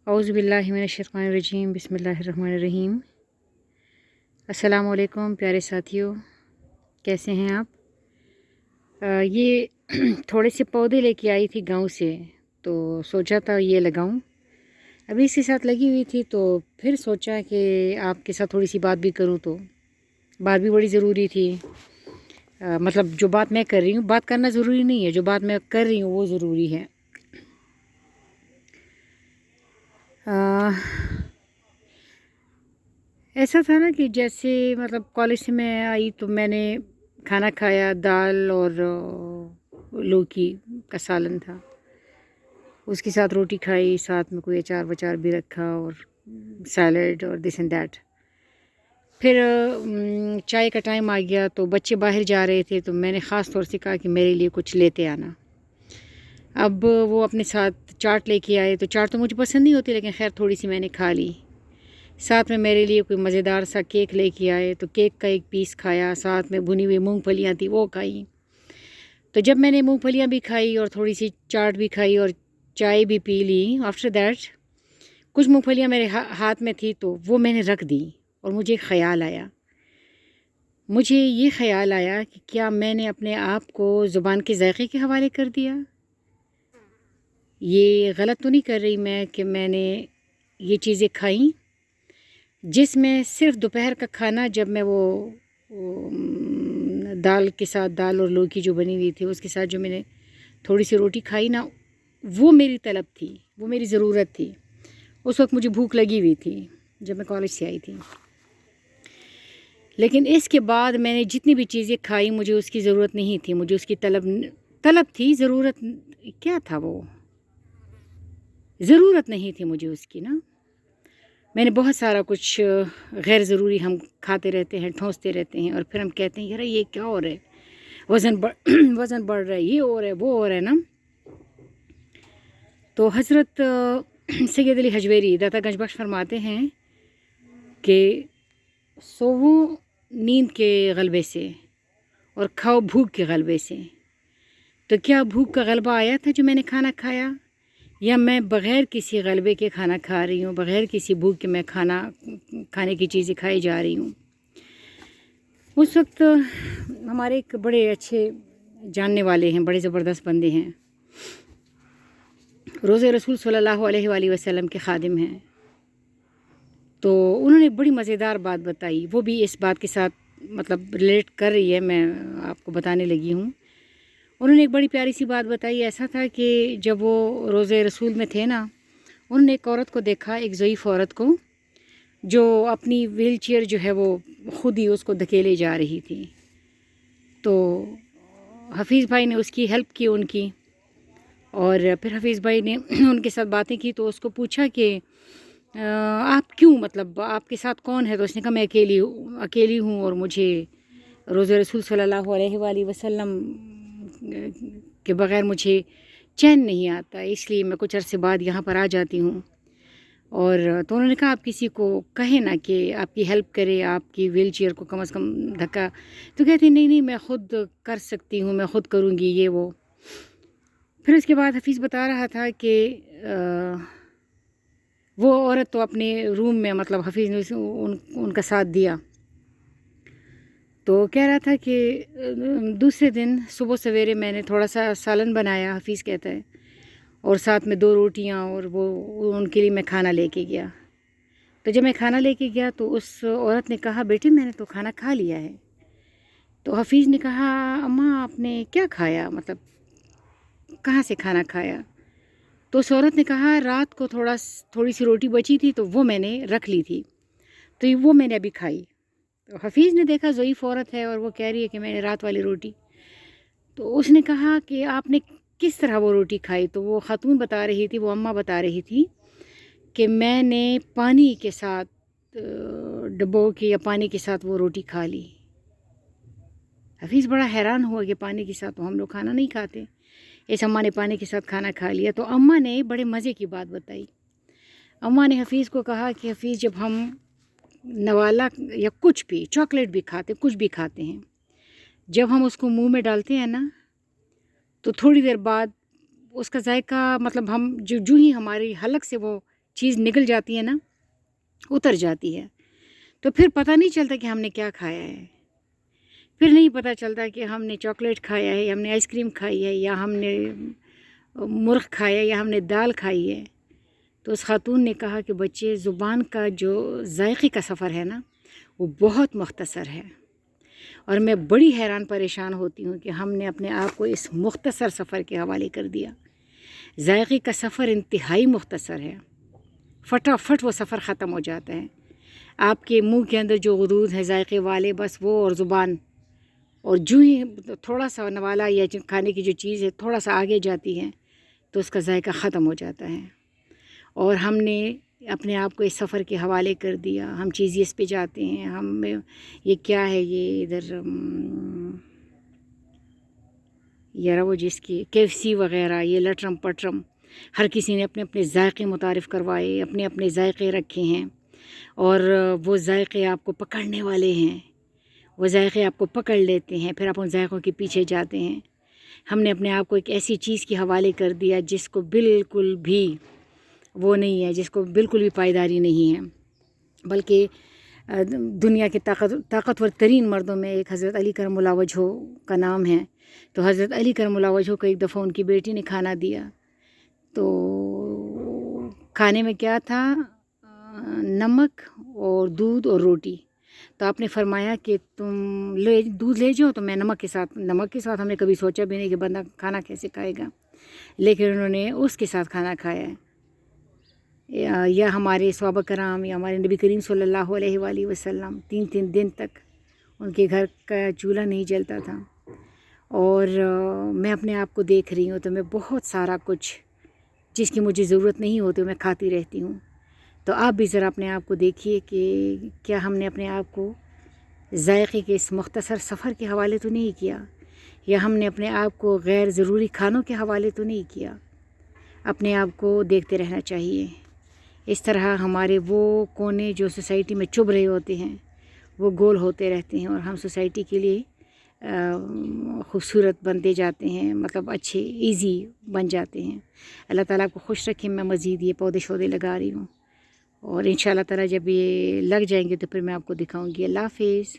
औज़ु बिल्लाहि मिनश्शैतानिर्रजीम बिस्मिल्लाहिर्रहमानिर्रहीम। अस्सलामु अलैकुम प्यारे साथियों, कैसे हैं आप? ये थोड़े से पौधे लेके आई थी गांव से, तो सोचा था ये लगाऊं। अभी इसके साथ लगी हुई थी तो फिर सोचा कि आपके साथ थोड़ी सी बात भी करूं, तो बात भी बड़ी ज़रूरी थी। मतलब जो बात मैं कर रही हूँ, बात करना ज़रूरी नहीं है, जो बात मैं कर रही हूँ वो ज़रूरी है। ऐसा था ना कि जैसे मतलब कॉलेज से मैं आई तो मैंने खाना खाया, दाल और लौकी का सालन था, उसके साथ रोटी खाई, साथ में कोई अचार वचार भी रखा और सैलड और दिस एंड दैट। फिर चाय का टाइम आ गया तो बच्चे बाहर जा रहे थे, तो मैंने ख़ास तौर से कहा कि मेरे लिए कुछ लेते आना। अब वो अपने साथ चाट लेके आए, तो चाट तो मुझे पसंद नहीं होती, लेकिन खैर थोड़ी सी मैंने खा ली। साथ में मेरे लिए कोई मज़ेदार सा केक लेके आए, तो केक का एक पीस खाया, साथ में भुनी हुई मूंगफलियाँ थी वो खाई। तो जब मैंने मूंगफलियाँ भी खाई और थोड़ी सी चाट भी खाई और चाय भी पी ली, आफ्टर दैट कुछ मूंगफलियाँ मेरे हाथ में थी तो वो मैंने रख दी। और मुझे ये ख़याल आया कि क्या मैंने अपने आप को ज़ुबान के ज़ायक़े के हवाले कर दिया? ये गलत तो नहीं कर रही मैं कि मैंने ये चीज़ें खाई, जिसमें सिर्फ़ दोपहर का खाना, जब मैं वो दाल के साथ, दाल और लौकी जो बनी हुई थी उसके साथ जो मैंने थोड़ी सी रोटी खाई ना, वो मेरी तलब थी, वो मेरी ज़रूरत थी। उस वक्त मुझे भूख लगी हुई थी जब मैं कॉलेज से आई थी। लेकिन इसके बाद मैंने जितनी भी चीज़ें खाई, मुझे उसकी ज़रूरत नहीं थी, मुझे उसकी तलब थी, ज़रूरत क्या था वो, ज़रूरत नहीं थी मुझे उसकी ना। मैंने बहुत सारा कुछ गैर ज़रूरी हम खाते रहते हैं, ठूंसते रहते हैं, और फिर हम कहते हैं यार ये क्या हो रहा है, वज़न बढ़ रहा है, ये हो रहा है, वो हो रहा है ना। तो हज़रत सैयद अली हजवेरी दाता गंज बख्श फरमाते हैं कि सोवो नींद के गलबे से और खाओ भूख के गलबे से। तो क्या भूख का गलबा आया था जो मैंने खाना खाया, या मैं बग़ैर किसी गलबे के खाना खा रही हूँ, बग़ैर किसी भूख के मैं खाने की चीज़ें खाई जा रही हूँ? उस वक्त हमारे एक बड़े अच्छे जानने वाले हैं, बड़े ज़बरदस्त बंदे हैं, रोज़े रसूल सल्लल्लाहु अलैहि वसल्लम के ख़ादिम हैं। तो उन्होंने बड़ी मज़ेदार बात बताई, वो भी इस बात के साथ मतलब रिलेट कर रही है, मैं आपको बताने लगी हूँ। उन्होंने एक बड़ी प्यारी सी बात बताई। ऐसा था कि जब वो रोज़े रसूल में थे ना, उन्होंने एक औरत को देखा, एक ज़ईफ़ औरत को, जो अपनी व्हील चेयर जो है वो ख़ुद ही उसको धकेले जा रही थी। तो हफ़ीज़ भाई ने उसकी हेल्प की उनकी, और फिर हफ़ीज़ भाई ने उनके साथ बातें की, तो उसको पूछा कि आप क्यों, मतलब आपके साथ कौन है? तो उसने कहा मैं अकेली हूँ और मुझे रोज़े रसूल सल्लल्लाहु अलैहि वसल्लम के बग़ैर मुझे चैन नहीं आता, इसलिए मैं कुछ अरसे बाद यहाँ पर आ जाती हूँ। और तो उन्होंने कहा आप किसी को कहें ना कि आपकी हेल्प करे, आपकी व्हील चेयर को कम से कम धक्का। तो कहती नहीं मैं ख़ुद कर सकती हूँ, मैं ख़ुद करूँगी ये वो। फिर उसके बाद हफ़ीज़ बता रहा था कि वो औरत तो अपने रूम में, मतलब हफ़ीज़ ने उनका साथ दिया। तो कह रहा था कि दूसरे दिन सुबह सवेरे मैंने थोड़ा सा सालन बनाया, हफ़ीज़ कहता है, और साथ में 2 रोटियां, और वो उनके लिए मैं खाना लेके गया। तो जब मैं खाना लेके गया तो उस औरत ने कहा बेटे मैंने तो खाना खा लिया है। तो हफ़ीज़ ने कहा अम्मा आपने क्या खाया, मतलब कहाँ से खाना खाया? तो उस औरत ने कहा रात को थोड़ी सी रोटी बची थी तो वो मैंने रख ली थी, तो वो मैंने अभी खाई। तो हफ़ीज़ ने देखा ज़ईफ़ औरत है और वो कह रही है कि मैंने रात वाली रोटी। तो उसने कहा कि आपने किस तरह वो रोटी खाई? तो वो ख़ातून बता रही थी, वो अम्मा बता रही थी कि मैंने पानी के साथ डुबो के या पानी के साथ वो रोटी खा ली। हफ़ीज़ बड़ा हैरान हुआ कि पानी के साथ तो हम लोग खाना नहीं खाते, इस अम्मा ने पानी के साथ खाना खा लिया। तो अम्मा ने बड़े मज़े की बात बताई। अम्मा ने हफ़ीज़ को कहा कि हफ़ीज़ जब हम नवाला या कुछ भी, चॉकलेट भी खाते, कुछ भी खाते हैं, जब हम उसको मुंह में डालते हैं ना, तो थोड़ी देर बाद उसका जायका, मतलब हम जो ही हमारी हलक से वो چیز نکل جاتی ہے نا، اتر جاتی ہے، تو پھر پتہ نہیں چلتا کہ ہم نے کیا کھایا ہے، پھر نہیں پتہ چلتا کہ ہم نے چاکلیٹ کھایا ہے، یا ہم نے آئس کریم کھائی ہے، یا ہم نے مرغ کھایا ہے، یا ہم نے دال کھائی ہے۔ تو اس خاتون نے کہا کہ بچے، زبان کا جو ذائقے کا سفر ہے نا، وہ بہت مختصر ہے، اور میں بڑی حیران پریشان ہوتی ہوں کہ ہم نے اپنے آپ کو اس مختصر سفر کے حوالے کر دیا۔ ذائقے کا سفر انتہائی مختصر ہے، فٹافٹ وہ سفر ختم ہو جاتا ہے۔ آپ کے منہ کے اندر جو غدود ہیں ذائقے والے، بس وہ اور زبان، اور جو ہی تھوڑا سا نوالا یا کھانے کی جو چیز ہے تھوڑا سا آگے جاتی ہے تو اس کا ذائقہ ختم ہو جاتا ہے، اور ہم نے اپنے آپ کو اس سفر کے حوالے کر دیا۔ ہم چیزیس پہ جاتے ہیں، ہم یہ کیا ہے، یہ ادھر یہ وہ جس کی KFC وغیرہ، یہ لٹرم پٹرم، ہر کسی نے اپنے اپنے ذائقے متعارف کروائے، اپنے اپنے ذائقے رکھے ہیں، اور وہ ذائقے آپ کو پکڑنے والے ہیں، وہ ذائقے آپ کو پکڑ لیتے ہیں، پھر آپ ان ذائقوں کے پیچھے جاتے ہیں۔ ہم نے اپنے آپ کو ایک ایسی چیز کے حوالے کر دیا جس کو بالکل بھی وہ نہیں ہے، جس کو بالکل بھی پائیداری نہیں ہے، بلکہ دنیا کے طاقتور ترین مردوں میں ایک حضرت علی کرم اللہ وجہہ کا نام ہے۔ تو حضرت علی کرم اللہ وجہہ کو ایک دفعہ ان کی بیٹی نے کھانا دیا، تو کھانے میں کیا تھا، نمک اور دودھ اور روٹی۔ تو آپ نے فرمایا کہ تم دودھ لے جاؤ، تو میں نمک کے ساتھ ہم نے کبھی سوچا بھی نہیں کہ بندہ کھانا کیسے کھائے گا، لیکن انہوں نے اس کے ساتھ کھانا کھایا ہے۔ یا ہمارے صحابہ کرام، یا ہمارے نبی کریم صلی اللہ علیہ وآلہ وسلم 3 دن تک ان کے گھر کا چولہا نہیں جلتا تھا، اور میں اپنے آپ کو دیکھ رہی ہوں تو میں بہت سارا کچھ جس کی مجھے ضرورت نہیں ہوتی میں کھاتی رہتی ہوں۔ تو آپ بھی ذرا اپنے آپ کو دیکھیے کہ کیا ہم نے اپنے آپ کو ذائقے کے اس مختصر سفر کے حوالے تو نہیں کیا، یا ہم نے اپنے آپ کو غیر ضروری کھانوں کے حوالے تو نہیں کیا۔ اپنے آپ کو دیکھتے رہنا چاہیے۔ اس طرح ہمارے وہ کونے جو سوسائٹی میں چبھ رہے ہوتے ہیں وہ گول ہوتے رہتے ہیں، اور ہم سوسائٹی کے لیے خوبصورت بنتے جاتے ہیں، مطلب اچھے ایزی بن جاتے ہیں۔ اللہ تعالیٰ کو خوش رکھیں۔ میں مزید یہ پودے شودے لگا رہی ہوں، اور انشاءاللہ تعالیٰ جب یہ لگ جائیں گے تو پھر میں آپ کو دکھاؤں گی۔ اللہ حافظ۔